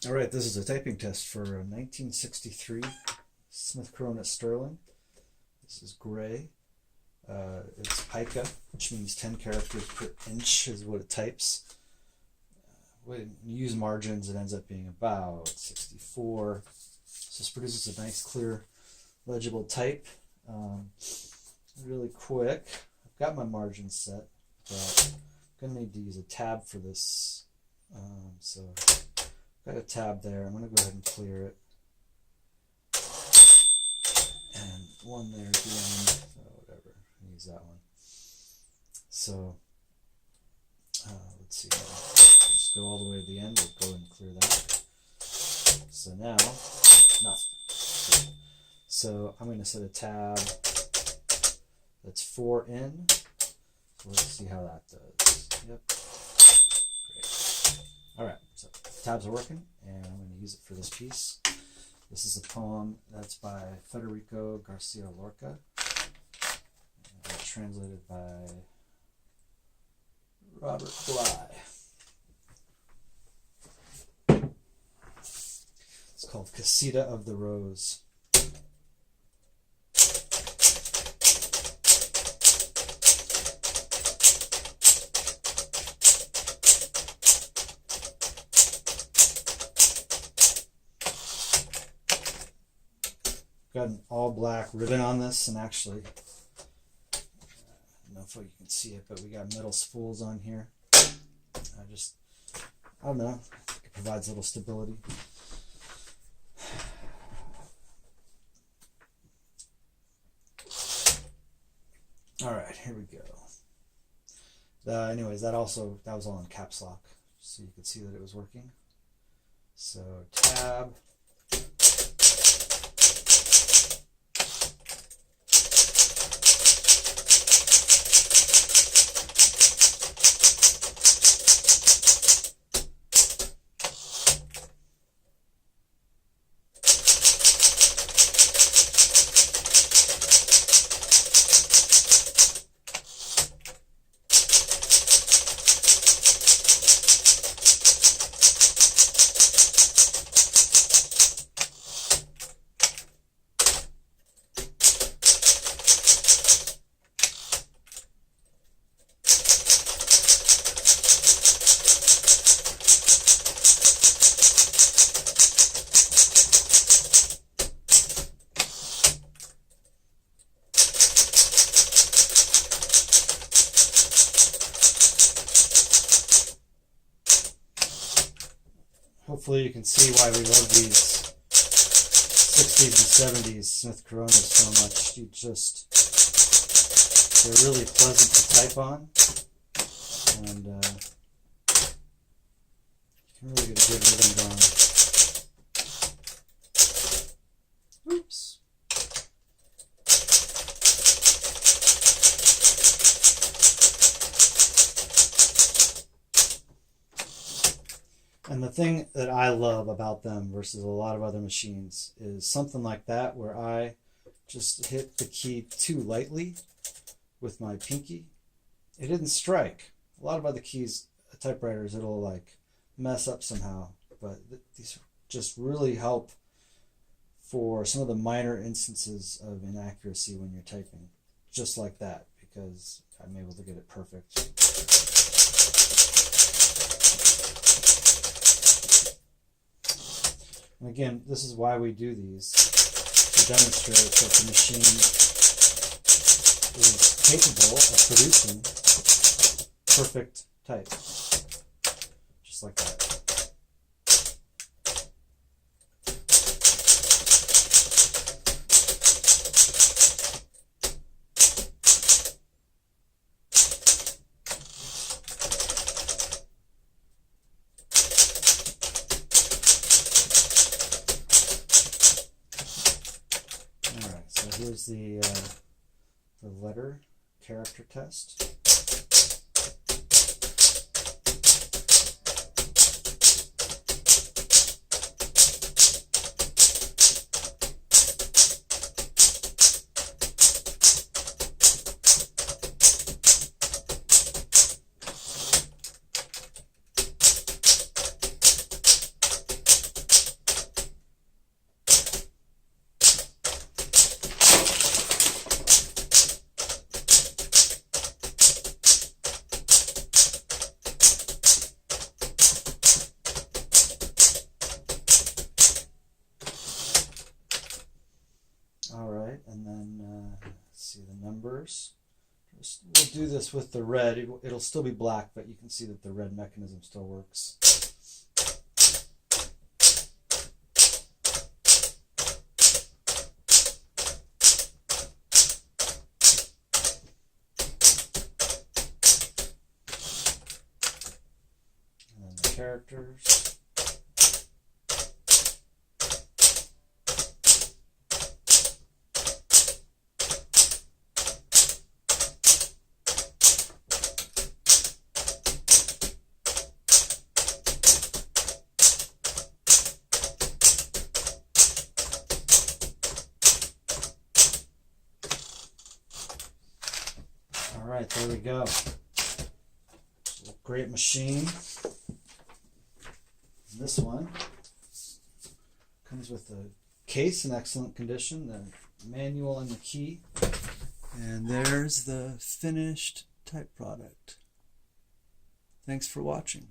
All right, this is a typing test for a 1963 Smith Corona Sterling. This is gray. It's pica, which means 10 characters per inch is what it types. When you use margins, it ends up being about 64. So this produces a nice, clear, legible type. Really quick. I've got my margins set, but I'm going to need to use a tab for this. So got a tab there. I'm going to go ahead and clear it. And one there at the end. Whatever. I'll use that one. So let's see. Just go all the way to the end. We'll go ahead and clear that. So now, nothing. So I'm going to set a tab that's 4 in. Let's see how that does. Yep. Great. All right. So tabs are working, and I'm going to use it for this piece. This is a poem that's by Federico Garcia Lorca, translated by Robert Bly. It's called Casita of the Rose. Got an all black ribbon on this, and actually, I don't know if you can see it, but we got metal spools on here. I don't know, it provides a little stability. All right, here we go. Anyways, that was all in caps lock, so you could see that it was working. So tab. Hopefully you can see why we love these 60s and 70s Smith Coronas so much. They're really pleasant to type on, and you can really get a good rhythm going. Oops. And the thing that I love about them versus a lot of other machines is something like that, where I just hit the key too lightly with my pinky. It didn't strike. A lot of other keys, typewriters, it'll like mess up somehow, but these just really help for some of the minor instances of inaccuracy when you're typing, just like that, because I'm able to get it perfect. And again, this is why we do these, to demonstrate that the machine is capable of producing perfect type, just like that. Here's the letter character test. do this with the red, it'll still be black, but you can see that the red mechanism still works. And then the characters. All right, there we go. Great machine. This one comes with the case in excellent condition, the manual and the key. And there's the finished type product. Thanks for watching.